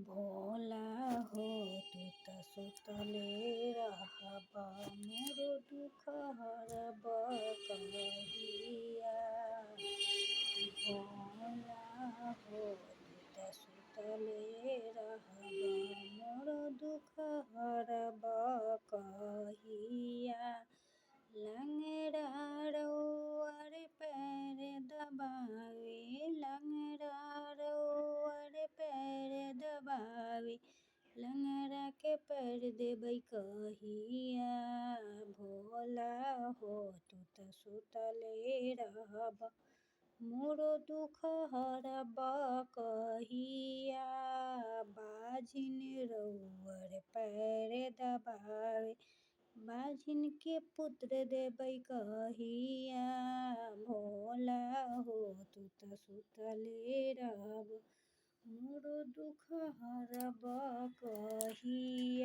भोला हो तू त सुतले रहबा मोर दुख हरबा कहिया। भोला हो तू त सुतले रहबा मोर दुख हरबा कहिया। लंगड़ा रउअर पैर दबावे, लंगड़ा रउअर पैर दबावे, लंगड़ा के पैर देबै कहिया। भोला हो तू त सुतले रहबा मोरो दुख हरबा कहिया। बाझिन रउअर पैर दबावे, बाझिन के पुत्र देबै कहिया। भोला हो तू त सुतले रहबा मोरो दुख हरबा कहिया।